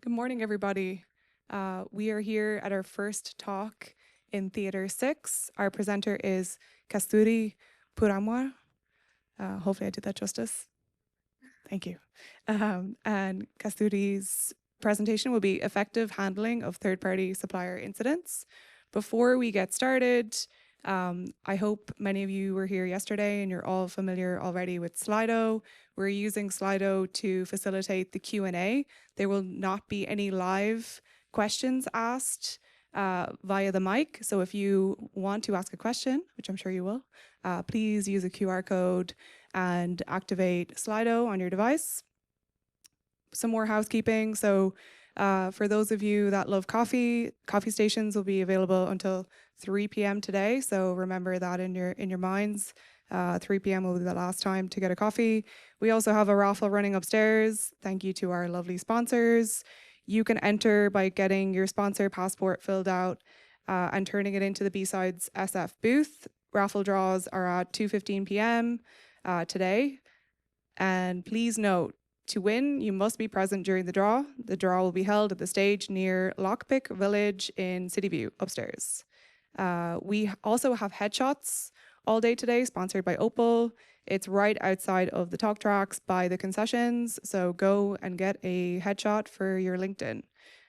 Good morning, everybody. We are here at our first talk in Theatre 6. Our presenter is Kasturi Puramwar. Hopefully I did that justice. Thank you. And Kasturi's presentation will be effective handling of third-party supplier incidents. Before we get started, I hope many of you were here yesterday and you're all familiar already with Slido. We're using Slido to facilitate the Q&A. There will not be any live questions asked via the mic. So if you want to ask a question, which I'm sure you will, please use a QR code and activate Slido on your device. Some more housekeeping. So for those of you that love coffee stations will be available until 3 p.m. today. So remember that in your minds. 3 p.m. will be the last time to get a coffee. We also have a raffle running upstairs. Thank you to our lovely sponsors. You can enter by getting your sponsor passport filled out and turning it into the BSidesSF booth. Raffle draws are at 2:15 p.m. Today. And please note, to win, you must be present during the draw. The draw will be held at the stage near Lockpick Village in City View upstairs. We also have headshots all day today, sponsored by Opal. It's right outside of the talk tracks by the concessions, so go and get a headshot for your LinkedIn.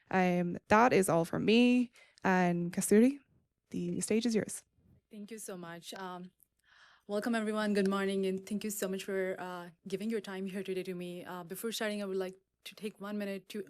That is all from me, and Kasturi, the stage is yours. Thank you so much. Welcome, everyone. Good morning, and thank you so much for giving your time here today to me. Before starting, I would like to take 1 minute to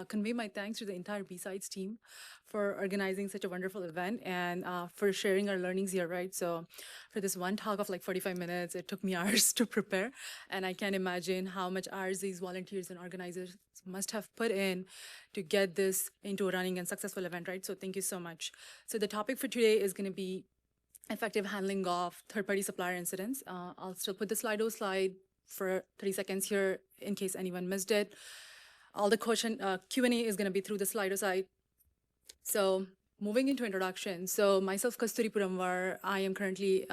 convey my thanks to the entire B-Sides team for organizing such a wonderful event and for sharing our learnings here, right? So for this one talk of like 45 minutes, it took me hours to prepare, and I can't imagine how much hours these volunteers and organizers must have put in to get this into a running and successful event, right? So thank you so much. So the topic for today is going to be effective handling of third-party supplier incidents. I'll still put the Slido slide for 30 seconds here in case anyone missed it. All the Q&A is going to be through the Slido side. So moving into introduction. So myself, Kasturi Puramwar, I am currently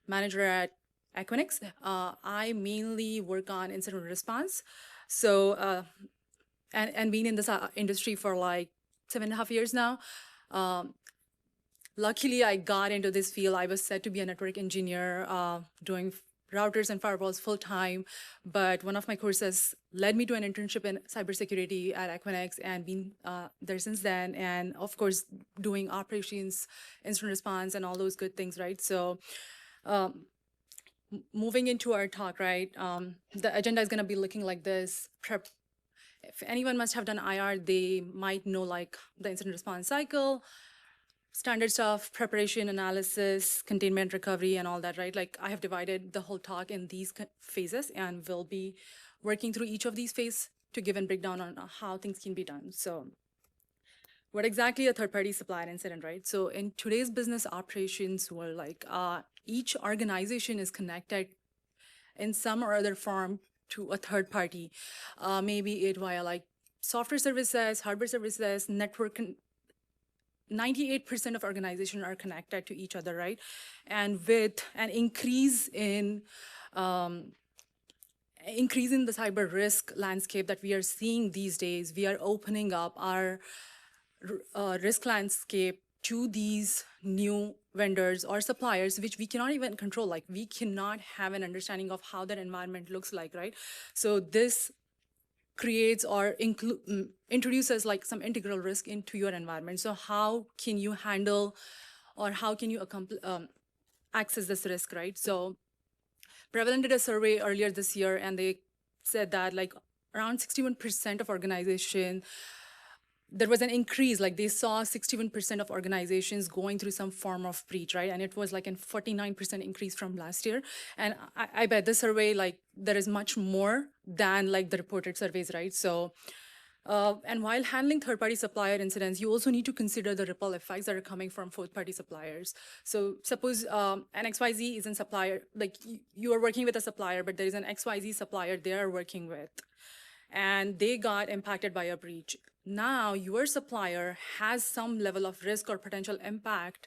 manager at Equinix. I mainly work on incident response. So, and being in this industry for like 7.5 years now. Luckily, I got into this field. I was set to be a network engineer doing routers and firewalls full time, but one of my courses led me to an internship in cybersecurity at Equinix and been there since then. And of course, doing operations, incident response, and all those good things, right? So moving into our talk, right? The agenda is going to be looking like this. If anyone must have done IR, they might know like the incident response cycle, standard stuff, preparation, analysis, containment, recovery, and all that, right? Like I have divided the whole talk in these phases, and we'll be working through each of these phases to give a breakdown on how things can be done. So what exactly a third-party supplier incident, right? So in today's business operations world, like each organization is connected in some or other form to a third party, maybe it via like software services, hardware services, network. 98% of organizations are connected to each other, right? And with an increase in the cyber risk landscape that we are seeing these days, we are opening up our risk landscape to these new vendors or suppliers, which we cannot even control. Like we cannot have an understanding of how that environment looks like, right? So this creates or introduces like some integral risk into your environment. So how can you handle or how can you access this risk, right? So Prevalent did a survey earlier this year, and they said that like around 61% of organizations, there was an increase, like they saw 61% of organizations going through some form of breach, right? And it was like a 49% increase from last year. And I bet the survey, like there is much more than like the reported surveys, right? So, and while handling third-party supplier incidents, you also need to consider the ripple effects that are coming from fourth-party suppliers. So suppose an XYZ is a supplier, like you are working with a supplier, but there is an XYZ supplier they are working with, and they got impacted by a breach. Now your supplier has some level of risk or potential impact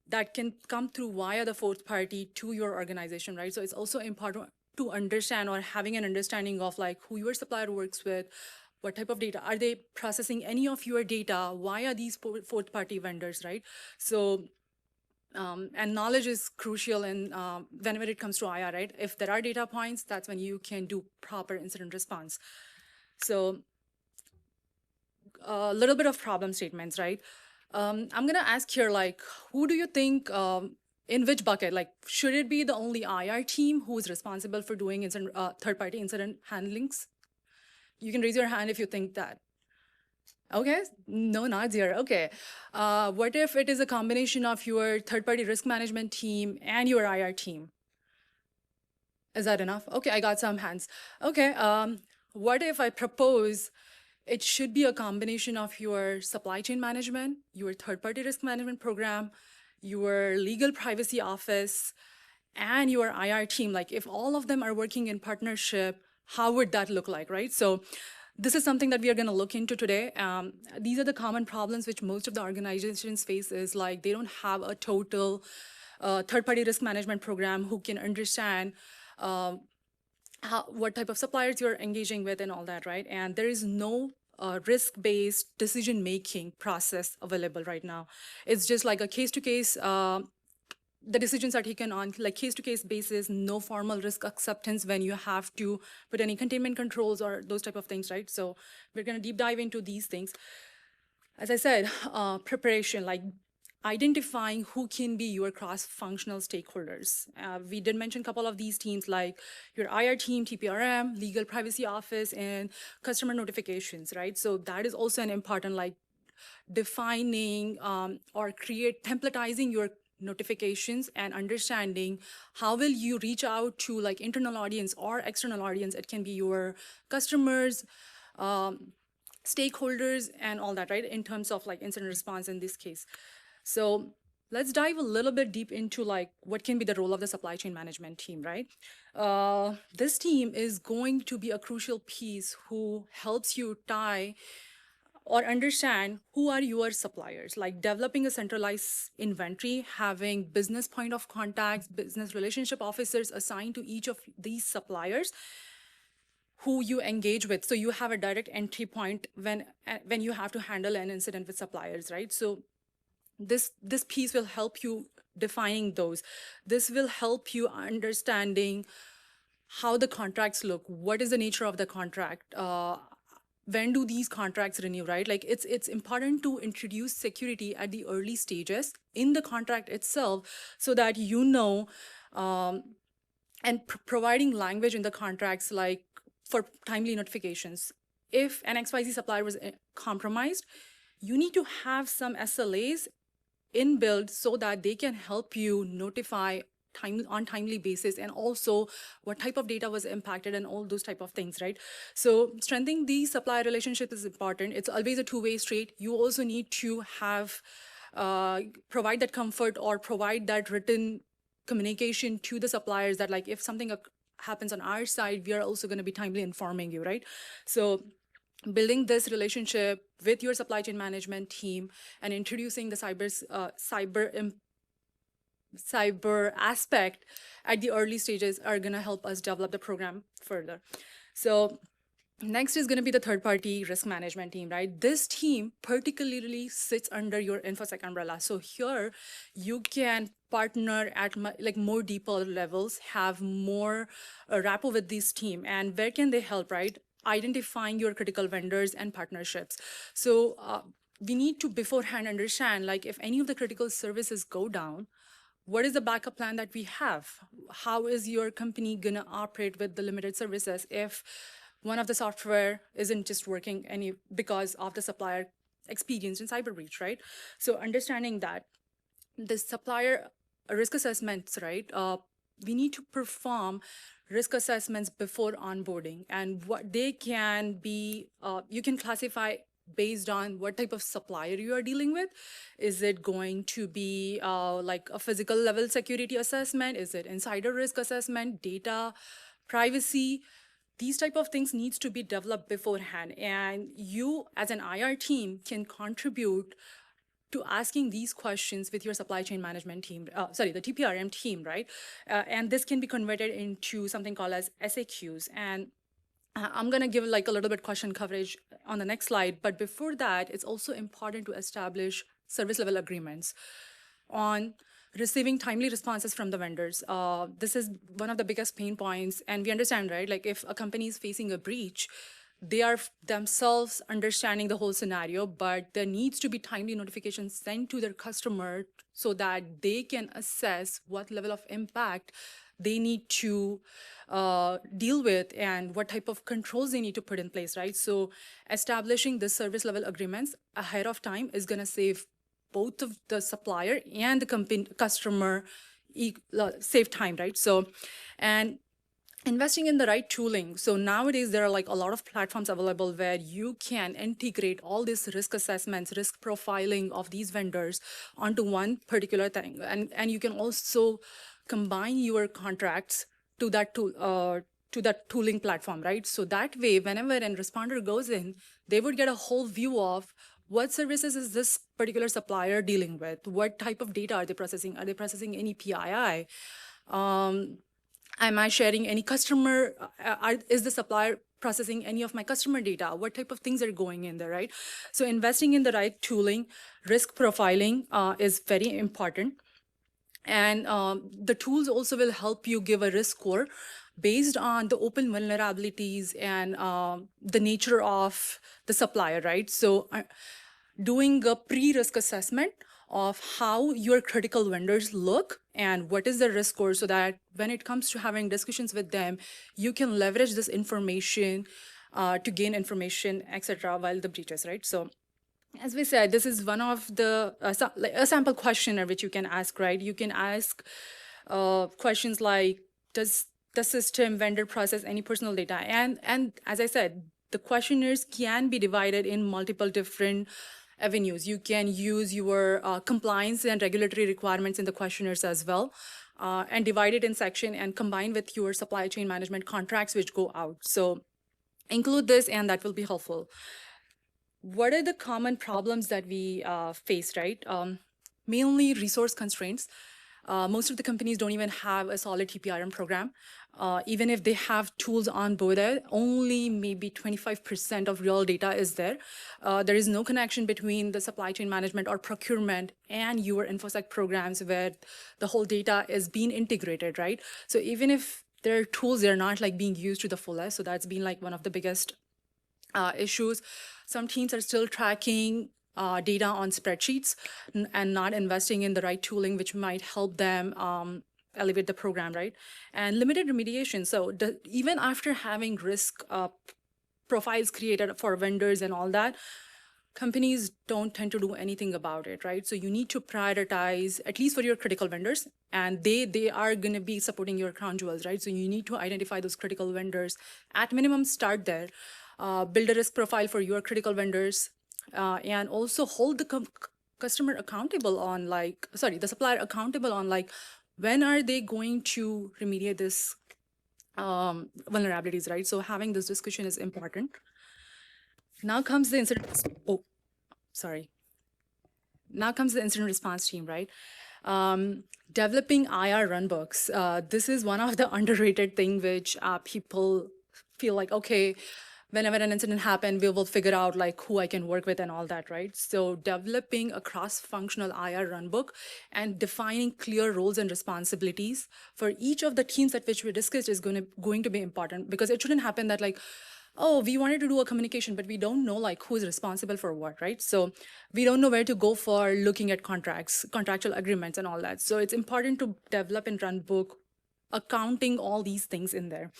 that can come through via the fourth party to your organization, right? So it's also important to understand or having an understanding of like who your supplier works with, What type of data? Are they processing any of your data? Why are these fourth-party vendors, right? So, and knowledge is crucial in whenever it comes to IR, right? If there are data points, that's when you can do proper incident response. So, a little bit of problem statements, right? I'm gonna ask here, like, who do you think, in which bucket, like, should it be the only IR team who is responsible for doing third-party incident handlings? You can raise your hand if you think that. Okay, no nods here. Okay. What if it is a combination of your third-party risk management team and your IR team? Is that enough? Okay, I got some hands. Okay, what if I propose it should be a combination of your supply chain management, your third-party risk management program, your legal privacy office, and your IR team? Like, if all of them are working in partnership, how would that look like, right? So this is something that we are going to look into today. These are the common problems which most of the organizations face, is like they don't have a total third-party risk management program who can understand what type of suppliers you're engaging with and all that, right? And there is no risk-based decision-making process available right now. It's just like a case-to-case, the decisions are taken on like case-to-case basis, no formal risk acceptance when you have to put any containment controls or those type of things, right? So we're gonna deep dive into these things. As I said, preparation, like identifying who can be your cross-functional stakeholders. We did mention a couple of these teams, like your IR team, TPRM, legal privacy office, and customer notifications, right? So that is also an important, like defining or templatizing your notifications and understanding how will you reach out to like internal audience or external audience. It can be your customers, stakeholders, and all that, right? In terms of like incident response in this case. So let's dive a little bit deep into like what can be the role of the supply chain management team, right? This team is going to be a crucial piece who helps you tie or understand who are your suppliers, like developing a centralized inventory, having business point of contacts, business relationship officers assigned to each of these suppliers who you engage with. So you have a direct entry point when you have to handle an incident with suppliers, right? So this piece will help you defining those. This will help you understanding how the contracts look, what is the nature of the contract, when do these contracts renew, right? Like it's important to introduce security at the early stages in the contract itself so that you know, and providing language in the contracts like for timely notifications. If an XYZ supplier was compromised, you need to have some SLAs inbuilt so that they can help you notify on timely basis, and also what type of data was impacted and all those type of things, right? So strengthening the supplier relationship is important. It's always a two-way street. You also need to have provide that comfort or provide that written communication to the suppliers that like if something happens on our side, we are also going to be timely informing you, right? So building this relationship with your supply chain management team and introducing the cyber aspect at the early stages are going to help us develop the program further. So next is going to be the third-party risk management team, right? This team particularly sits under your InfoSec umbrella. So here you can partner at like more deeper levels, have more rapport with this team. And where can they help, right? Identifying your critical vendors and partnerships. So we need to beforehand understand, like if any of the critical services go down, what is the backup plan that we have? How is your company gonna operate with the limited services if one of the software isn't just working because of the supplier experience in cyber breach, right? So understanding that the supplier risk assessments, right? We need to perform risk assessments before onboarding, and what they can be, you can classify based on what type of supplier you are dealing with. Is it going to be like a physical level security assessment? Is it insider risk assessment, data, privacy? These type of things needs to be developed beforehand. And you as an IR team can contribute to asking these questions with your supply chain management team, the TPRM team, right? And this can be converted into something called as SAQs. And I'm going to give like a little bit question coverage on the next slide. But before that, it's also important to establish service level agreements on receiving timely responses from the vendors. This is one of the biggest pain points. And we understand, right? Like if a company is facing a breach, they are themselves understanding the whole scenario, but there needs to be timely notifications sent to their customer so that they can assess what level of impact they need to deal with and what type of controls they need to put in place, right? So establishing the service level agreements ahead of time is going to save both of the supplier and the customer save time, right? So, and investing in the right tooling. So nowadays there are like a lot of platforms available where you can integrate all these risk assessments, risk profiling of these vendors onto one particular thing, and you can also combine your contracts to that tool. To that tooling platform, right? So that way, whenever a responder goes in, they would get a whole view of what services is this particular supplier dealing with? What type of data are they processing? Are they processing any PII? Am I sharing any customer? Is the supplier processing any of my customer data? What type of things are going in there, right? So investing in the right tooling, risk profiling is very important. And the tools also will help you give a risk score based on the open vulnerabilities and the nature of the supplier, right? So doing a pre-risk assessment of how your critical vendors look and what is the risk score so that when it comes to having discussions with them, you can leverage this information to gain information, etc., while the breaches, right? So as we said, this is one of the a sample questionnaire which you can ask, right? You can ask questions like, does the system vendor process any personal data? And as I said, the questionnaires can be divided in multiple different avenues. You can use your compliance and regulatory requirements in the questionnaires as well, and divide it in section and combine with your supply chain management contracts which go out. So include this and that will be helpful. What are the common problems that we face, right? Mainly resource constraints. Most of the companies don't even have a solid TPRM program. Even if they have tools on board, only maybe 25% of real data is there. There is no connection between the supply chain management or procurement and your InfoSec programs where the whole data is being integrated, right? So even if there are tools, they're not like being used to the fullest. So that's been like one of the biggest issues. Some teams are still tracking data on spreadsheets and not investing in the right tooling, which might help them elevate the program, right? And limited remediation. So even after having risk profiles created for vendors and all that, companies don't tend to do anything about it, right? So you need to prioritize, at least for your critical vendors, and they are going to be supporting your crown jewels, right? So you need to identify those critical vendors. At minimum, start there. Build a risk profile for your critical vendors, and also hold the customer accountable on the supplier accountable on when are they going to remediate this vulnerabilities, right? So having this discussion is important. Now comes the incident. Now comes the incident response team, right? Developing IR runbooks. This is one of the underrated thing which people feel like, okay, whenever an incident happens, we will figure out like who I can work with and all that, right? So developing a cross-functional IR runbook and defining clear roles and responsibilities for each of the teams at which we discussed is going to be important, because it shouldn't happen that like, oh, we wanted to do a communication, but we don't know like who is responsible for what, right? So we don't know where to go for looking at contracts, contractual agreements and all that. So it's important to develop and run book accounting all these things in there.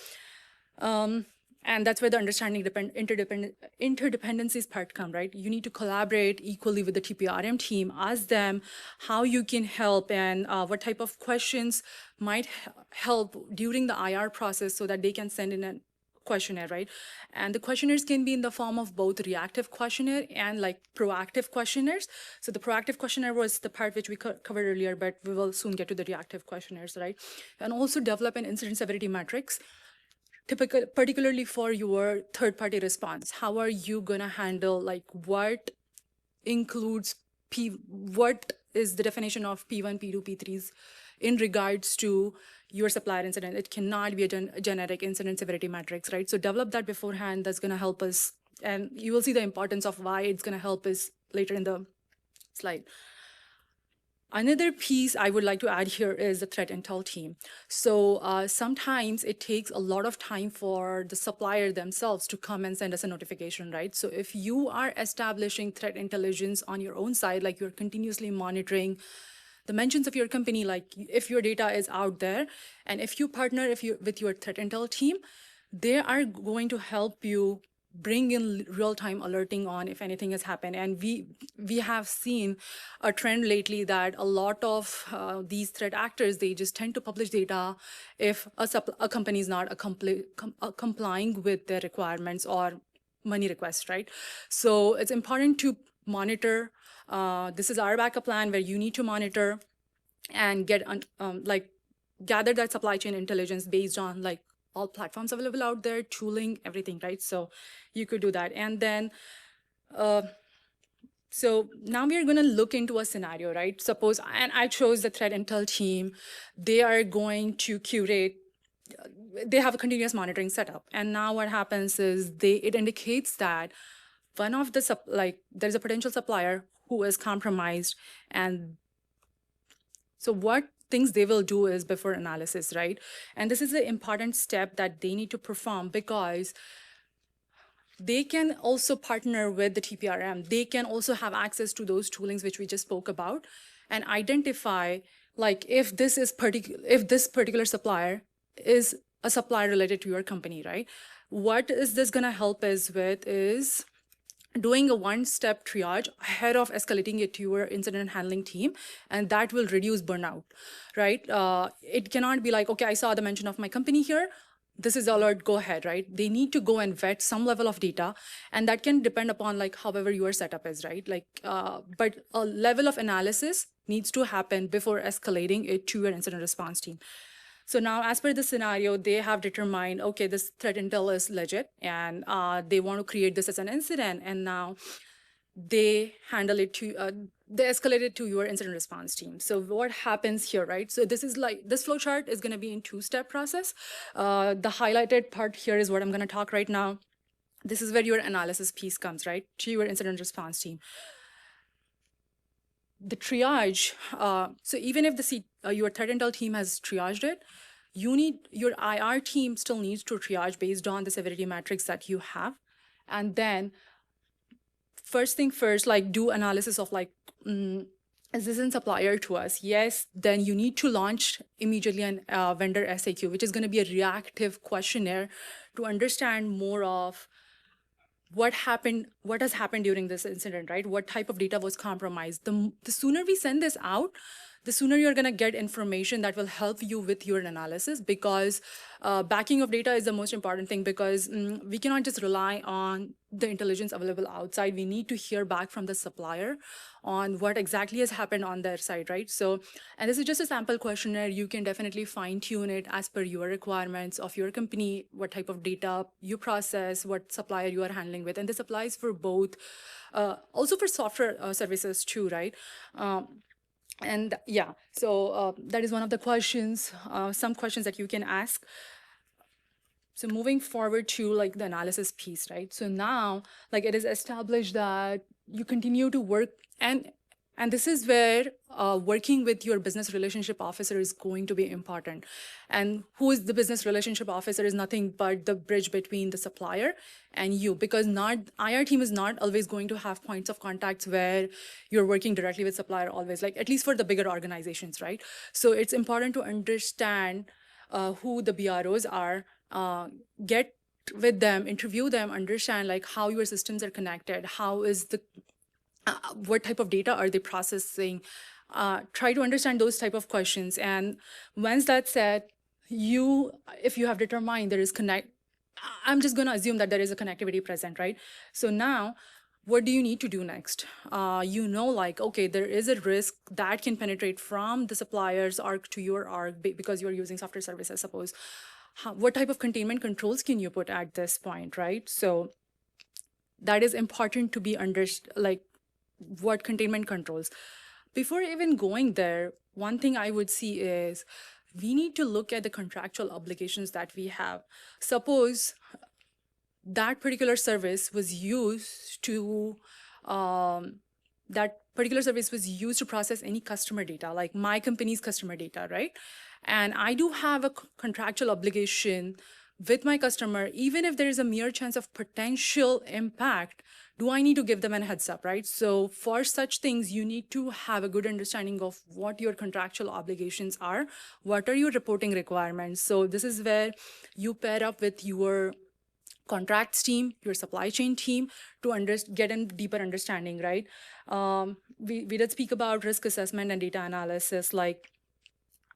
And that's where the understanding interdependencies part come, right? You need to collaborate equally with the TPRM team, ask them how you can help and what type of questions might help during the IR process so that they can send in a questionnaire, right? And the questionnaires can be in the form of both reactive questionnaire and like proactive questionnaires. So the proactive questionnaire was the part which we covered earlier, but we will soon get to the reactive questionnaires, right? And also develop an incident severity matrix, particularly for your third-party response. How are you gonna handle like what includes what is the definition of P1, P2, P3s in regards to your supplier incident. It cannot be a generic incident severity matrix, right? So develop that beforehand. That's going to help us. And you will see the importance of why it's going to help us later in the slide. Another piece I would like to add here is the threat intel team. So sometimes it takes a lot of time for the supplier themselves to come and send us a notification, right? So if you are establishing threat intelligence on your own side, like you're continuously monitoring the mentions of your company, like if your data is out there, and if you partner with your threat intel team, they are going to help you bring in real-time alerting on if anything has happened. And we have seen a trend lately that a lot of these threat actors, they just tend to publish data if a company is not complying with their requirements or money requests, right? So it's important to monitor. This is our backup plan where you need to monitor and get gather that supply chain intelligence based on like all platforms available out there, tooling, everything, right? So you could do that. And then, so now we are going to look into a scenario, right? Suppose, and I chose the threat intel team, they are going to curate, they have a continuous monitoring setup. And now what happens is it indicates that one of the, there's a potential supplier who is compromised. And so what things they will do is before analysis, right? And this is an important step that they need to perform because they can also partner with the TPRM. They can also have access to those toolings which we just spoke about and identify like if this particular supplier is a supplier related to your company, right? What is this gonna help us with is doing a one-step triage ahead of escalating it to your incident handling team, and that will reduce burnout, right? It cannot be like, okay, I saw the mention of my company here, this is the alert, go ahead, right? They need to go and vet some level of data, and that can depend upon like however your setup is, right? But a level of analysis needs to happen before escalating it to your incident response team. So now, as per the scenario, they have determined, okay, this threat intel is legit, and they want to create this as an incident, and now they handle it they escalate it to your incident response team. So what happens here, right? So this flow chart is going to be in two-step process. The highlighted part here is what I'm going to talk right now. This is where your analysis piece comes, right, to your incident response team. The triage, so even if your threat intel team has triaged it, your IR team still needs to triage based on the severity matrix that you have. And then first thing first, like do analysis of like, is this a supplier to us? Yes, then you need to launch immediately a vendor SAQ, which is going to be a reactive questionnaire to understand more of what has happened during this incident, right? What type of data was compromised? The sooner we send this out, the sooner you're going to get information that will help you with your analysis, because backing of data is the most important thing, because we cannot just rely on the intelligence available outside. We need to hear back from the supplier on what exactly has happened on their side, right? So, and this is just a sample questionnaire. You can definitely fine tune it as per your requirements of your company, what type of data you process, what supplier you are handling with. And this applies for both, also for software services too, right? And yeah, so that is one of the questions, some questions that you can ask. So moving forward to like the analysis piece, right? So now, like it is established that you continue to work, and this is where working with your business relationship officer is going to be important. And who is the business relationship officer is nothing but the bridge between the supplier and you, because IR team is not always going to have points of contacts where you're working directly with supplier always, like at least for the bigger organizations, right? So it's important to understand who the BROs are, get with them, interview them, understand like how your systems are connected, how is what type of data are they processing, try to understand those type of questions. And once that's said, if you have determined there is I'm just going to assume that there is a connectivity present, right? So now, what do you need to do next? Like, okay, there is a risk that can penetrate from the supplier's ARC to your ARC because you're using software services, suppose. What type of containment controls can you put at this point, right? So that is important to be like what containment controls. Before even going there, one thing I would see is we need to look at the contractual obligations that we have. Suppose that particular service was used to process any customer data, like my company's customer data, right? And I do have a contractual obligation with my customer, even if there is a mere chance of potential impact, do I need to give them a heads up, right? So for such things, you need to have a good understanding of what your contractual obligations are, what are your reporting requirements. So this is where you pair up with your contracts team, your supply chain team to get a deeper understanding, right? We did speak about risk assessment and data analysis, like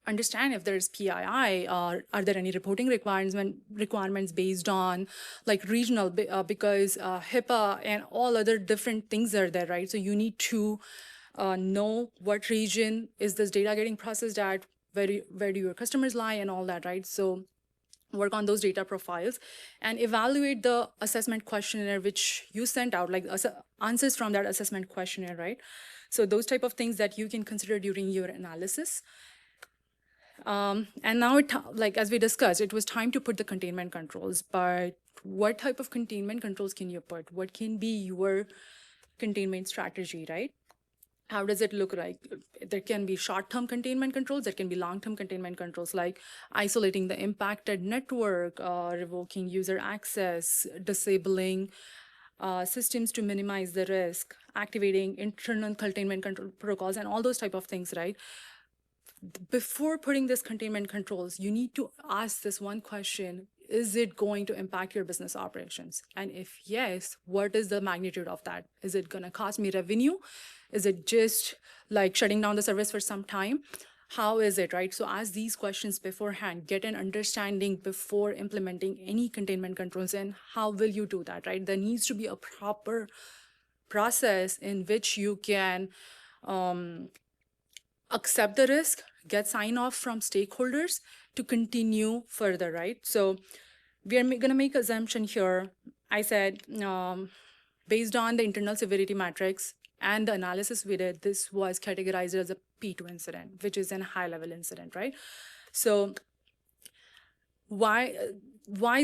understand if there's PII, or are there any reporting requirements based on like regional, because HIPAA and all other different things are there, right? So you need to know what region is this data getting processed at, where do your customers lie and all that, right? So work on those data profiles and evaluate the assessment questionnaire which you sent out, like answers from that assessment questionnaire, right? So those type of things that you can consider during your analysis. And now, like as we discussed, it was time to put the containment controls. But what type of containment controls can you put? What can be your containment strategy, right? How does it look like? There can be short-term containment controls. There can be long-term containment controls, like isolating the impacted network, revoking user access, disabling systems to minimize the risk, activating internal containment control protocols, and all those type of things, right? Before putting this containment controls, you need to ask this one question: is it going to impact your business operations? And if yes, what is the magnitude of that? Is it going to cost me revenue? Is it just like shutting down the service for some time? How is it, right? So ask these questions beforehand, get an understanding before implementing any containment controls. And how will you do that, right? There needs to be a proper process in which you can accept the risk, get sign off from stakeholders to continue further, right? So we are going to make assumption here. I said, based on the internal severity matrix and the analysis we did, this was categorized as a P2 incident, which is a high-level incident, right? So why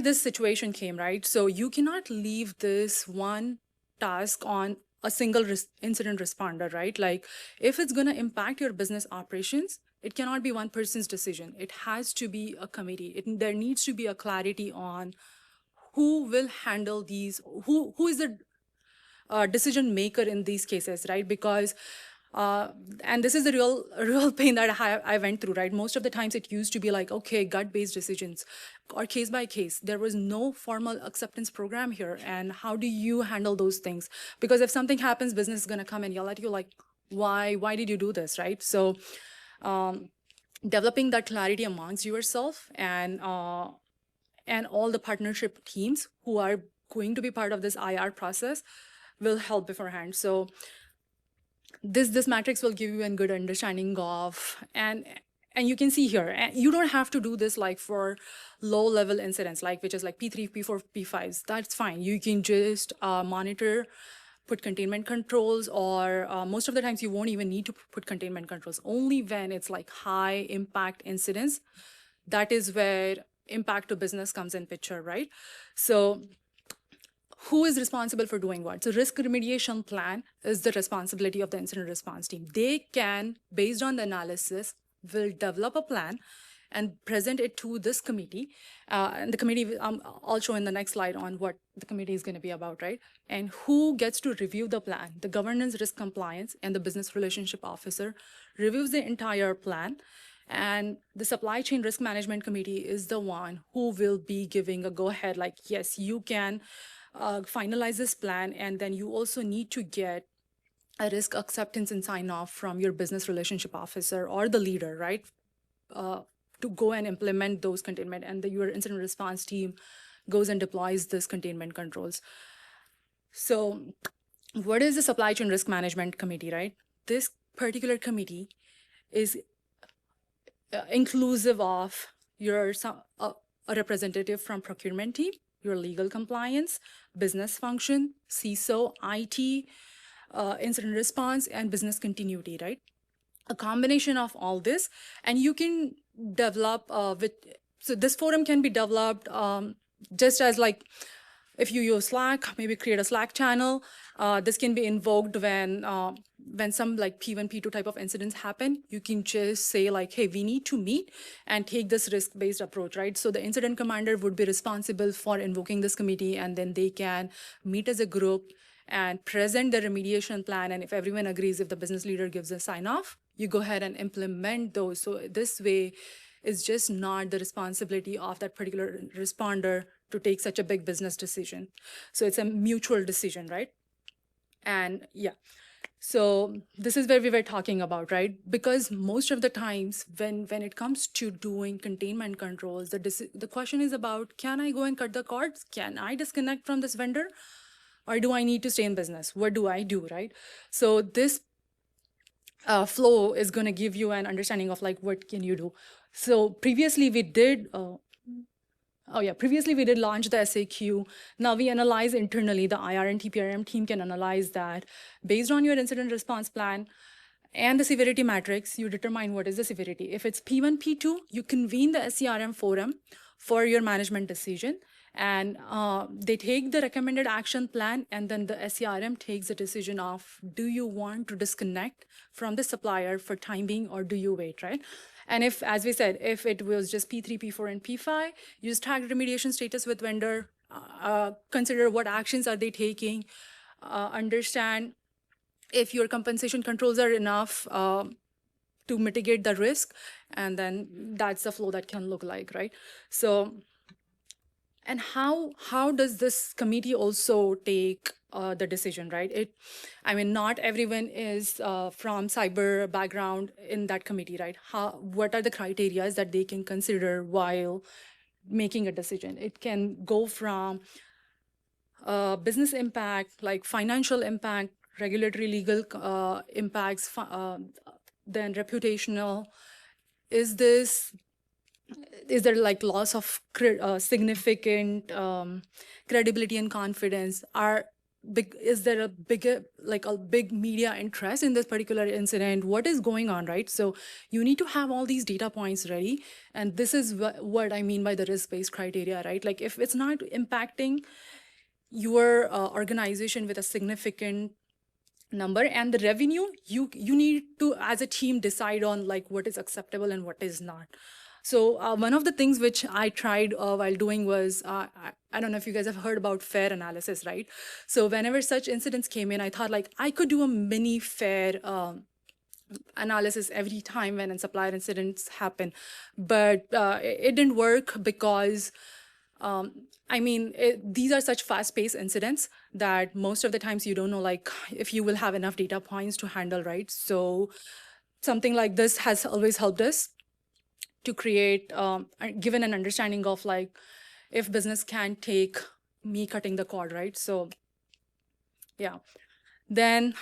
this situation came, right? So you cannot leave this one task on a single incident responder, right? Like if it's going to impact your business operations, it cannot be one person's decision. It has to be a committee. There needs to be a clarity on who will handle these, who is the decision maker in these cases, right? Because and this is the real pain that I went through, right? Most of the times it used to be like, okay, gut-based decisions or case by case. There was no formal acceptance program here. And how do you handle those things? Because if something happens, business is going to come and yell at you like, why did you do this, right? So developing that clarity amongst yourself and all the partnership teams who are going to be part of this IR process will help beforehand. So this matrix will give you a good understanding of, and you can see here, you don't have to do this like for low level incidents, like which is like P3, P4, P5s. That's fine. You can just monitor, put containment controls, or most of the times you won't even need to put containment controls. Only when it's like high impact incidents, that is where impact to business comes in picture, right? So who is responsible for doing what? So risk remediation plan is the responsibility of the incident response team. They can, based on the analysis, will develop a plan and present it to this committee. And the committee, I'll show in the next slide on what the committee is going to be about, right? And who gets to review the plan? The governance, risk compliance, and the business relationship officer reviews the entire plan. And the supply chain risk management committee is the one who will be giving a go-ahead, like, yes, you can finalize this plan, and then you also need to get a risk acceptance and sign off from your business relationship officer or the leader, right? To go and implement those containment, and your incident response team goes and deploys this containment controls. So what is the supply chain risk management committee, right? This particular committee is inclusive of a representative from procurement team, your legal compliance, business function, CISO, IT, incident response, and business continuity, right? a combination of all this, and you can develop so this forum can be developed just as like if you use Slack, maybe create a Slack channel. This can be invoked when some like P1, P2 type of incidents happen. You can just say like, hey, we need to meet and take this risk-based approach, right? So the incident commander would be responsible for invoking this committee, and then they can meet as a group and present the remediation plan. And if everyone agrees, if the business leader gives a sign off, you go ahead and implement those. So this way, it's just not the responsibility of that particular responder to take such a big business decision. So it's a mutual decision, right? And yeah, so this is where we were talking about, right? Because most of the times when it comes to doing containment controls, the question is about, can I go and cut the cords? Can I disconnect from this vendor? Or do I need to stay in business? What do I do, right? So this flow is going to give you an understanding of like, what can you do? So previously we did previously we did launch the SAQ. Now we analyze internally. The IR and TPRM team can analyze that. Based on your incident response plan and the severity matrix, you determine what is the severity. If it's P1, P2, you convene the SCRM forum for your management decision. And they take the recommended action plan, and then the SCRM takes the decision of, do you want to disconnect from the supplier for time being, or do you wait, right? And if, as we said, if it was just P3, P4, and P5, you just track remediation status with vendor, consider what actions are they taking, understand if your compensation controls are enough to mitigate the risk, and then that's the flow that can look like, right? So, and how does this committee also take the decision, right? I mean, not everyone is from cyber background in that committee, right? What are the criteria that they can consider while making a decision? It can go from business impact, like financial impact, regulatory legal impacts, then reputational. Is there like loss of significant credibility and confidence? Is there a big media interest in this particular incident? What is going on, right? So you need to have all these data points ready, and this is what I mean by the risk-based criteria, right? Like if it's not impacting your organization with a significant number and the revenue, you need to, as a team, decide on like what is acceptable and what is not. So one of the things which I tried while doing was, I don't know if you guys have heard about FAIR analysis, right? So whenever such incidents came in, I thought like I could do a mini FAIR analysis every time when supplier incidents happen. But it didn't work because I mean, these are such fast-paced incidents that most of the times you don't know like if you will have enough data points to handle, right? So something like this has always helped us to create, given an understanding of like, if business can take me cutting the cord, right? So yeah. Then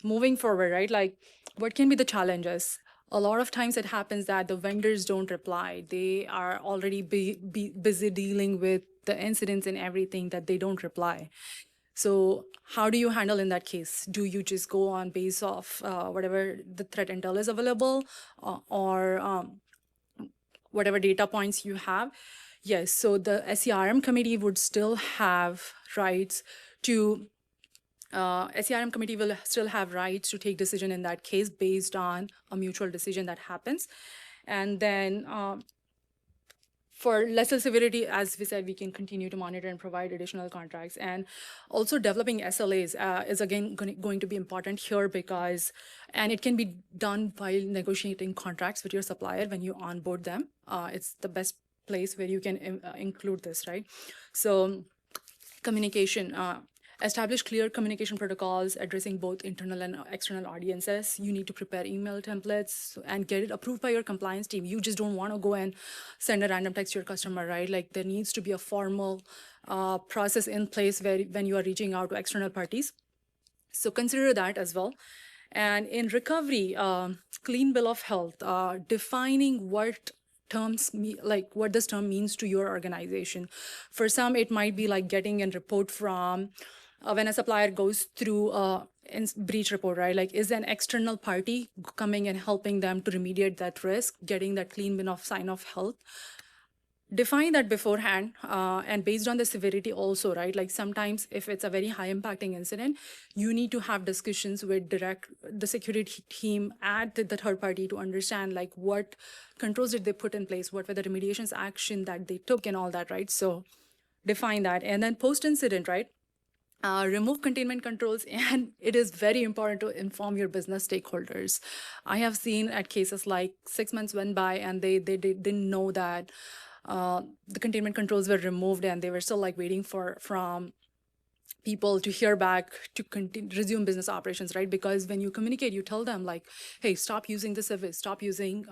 moving forward, right? Like, what can be the challenges? A lot of times it happens that the vendors don't reply. They are already busy dealing with the incidents and everything that they don't reply. So how do you handle in that case? Do you just go on base of whatever the threat intel is available or whatever data points you have? Yes, so the SCRM committee would still have rights to SCRM committee will still have rights to take decision in that case based on a mutual decision that happens. And then for lesser severity, as we said, we can continue to monitor and provide additional contracts. And also developing SLAs is again going to be important here because, and it can be done while negotiating contracts with your supplier when you onboard them. It's the best place where you can include this, right? So communication, establish clear communication protocols addressing both internal and external audiences. You need to prepare email templates and get it approved by your compliance team. You just don't want to go and send a random text to your customer, right? Like there needs to be a formal process in place where when you are reaching out to external parties. So consider that as well. And in recovery, clean bill of health, defining what what this term means to your organization. For some, it might be like getting a report from when a supplier goes through a breach report, right? Like, is an external party coming and helping them to remediate that risk, getting that clean win of sign of health? Define that beforehand, and based on the severity also, right? Like sometimes if it's a very high impacting incident, you need to have discussions with the security team at the third party to understand like what controls did they put in place, what were the remediations action that they took and all that, right? So define that. And then post incident, right? Remove containment controls, and it is very important to inform your business stakeholders. I have seen at cases like 6 months went by and they didn't know that the containment controls were removed, and they were still like waiting from people to hear back to resume business operations, right? Because when you communicate, you tell them like, hey, stop using the service, stop using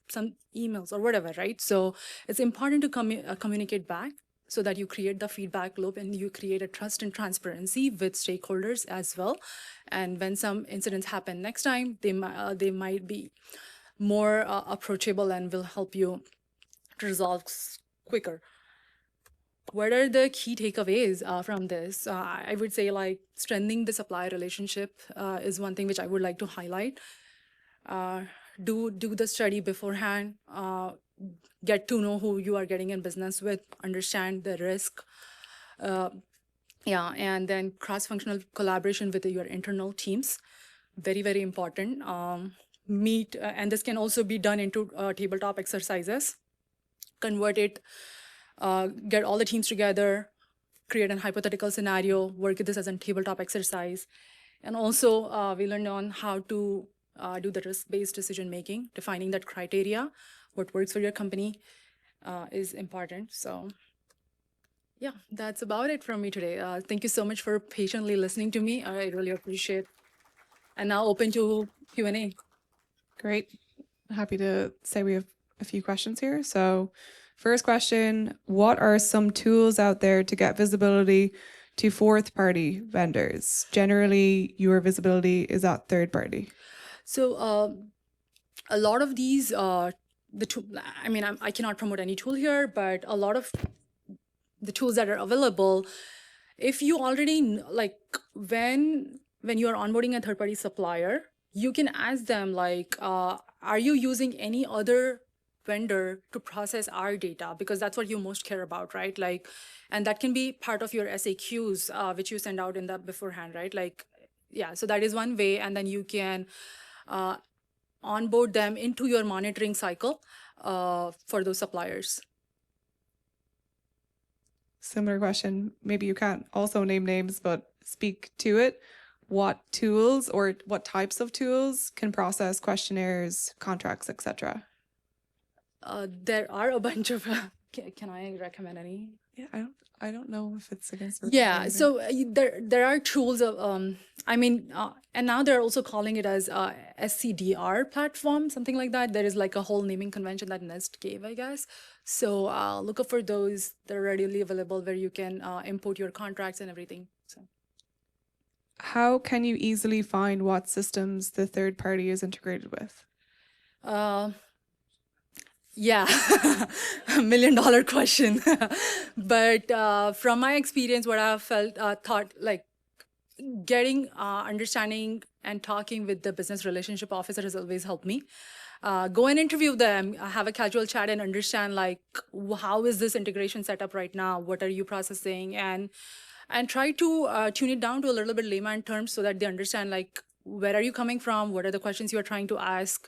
some emails or whatever, right? So it's important to communicate back so that you create the feedback loop and you create a trust and transparency with stakeholders as well. And when some incidents happen next time, they might be more approachable and will help you to resolve quicker. What are the key takeaways from this? I would say like strengthening the supplier relationship is one thing which I would like to highlight. Do the study beforehand, get to know who you are getting in business with, understand the risk. And then cross-functional collaboration with your internal teams, very, very important. Meet, and this can also be done into tabletop exercises. Convert it, get all the teams together, create a hypothetical scenario, work with this as a tabletop exercise. And also we learned on how to do the risk-based decision-making, defining that criteria, what works for your company is important. So yeah, that's about it from me today. Thank you so much for patiently listening to me. I really appreciate it. And now open to Q&A. Great. Happy to say we have a few questions here. So first question, what are some tools out there to get visibility to fourth-party vendors? Generally, your visibility is at third-party. So a lot of these, I cannot promote any tool here, but a lot of the tools that are available, if you already, like when you are onboarding a third-party supplier, you can ask them like, are you using any other vendor to process our data? Because that's what you most care about, right? Like, and that can be part of your SAQs, which you send out in the beforehand, right? Like, yeah, so that is one way. And then you can onboard them into your monitoring cycle for those suppliers. Similar question. Maybe you can't also name names, but speak to it. What tools or what types of tools can process questionnaires, contracts, etc.? There are a bunch of. Can I recommend any? Yeah, I don't know if it's against. Yeah, so there are tools of and now they're also calling it as SCDR platform, something like that. There is like a whole naming convention that NIST gave, I guess. So look up for those. They're readily available where you can import your contracts and everything. So how can you easily find what systems the third party is integrated with? Yeah, $1 million question. But from my experience, what I've thought like getting understanding and talking with the business relationship officer has always helped me. Go and interview them, have a casual chat and understand like, how is this integration set up right now? What are you processing? And try to tune it down to a little bit layman terms so that they understand like, where are you coming from? What are the questions you are trying to ask?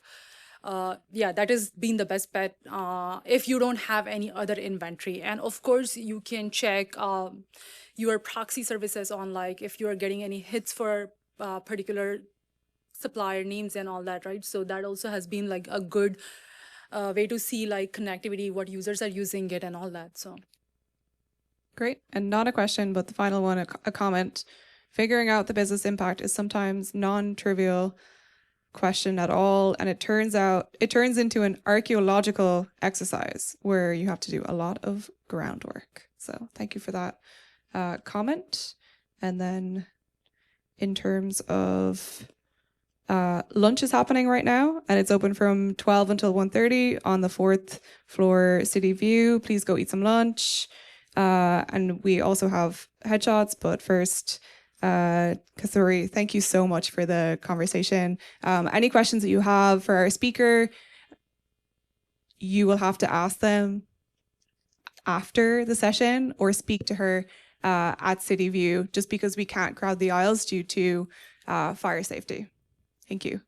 Yeah, that has been the best bet if you don't have any other inventory. And of course, you can check your proxy services on like if you are getting any hits for particular supplier names and all that, right? So that also has been like a good way to see like connectivity, what users are using it and all that. So great. And not a question, but the final one, a comment. Figuring out the business impact is sometimes non-trivial question at all, and it turns into an archaeological exercise where you have to do a lot of groundwork. So thank you for that comment. And then in terms of lunch is happening right now, and it's open from 12 until 1:30 on the 4th floor City View. Please go eat some lunch. And we also have headshots, but first Kasturi, thank you so much for the conversation. Any questions that you have for our speaker, you will have to ask them after the session or speak to her at City View, just because we can't crowd the aisles due to fire safety. Thank you.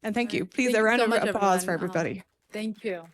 And thank you. Please, Thank a you round so of much, applause for everyone. everybody. Thank you.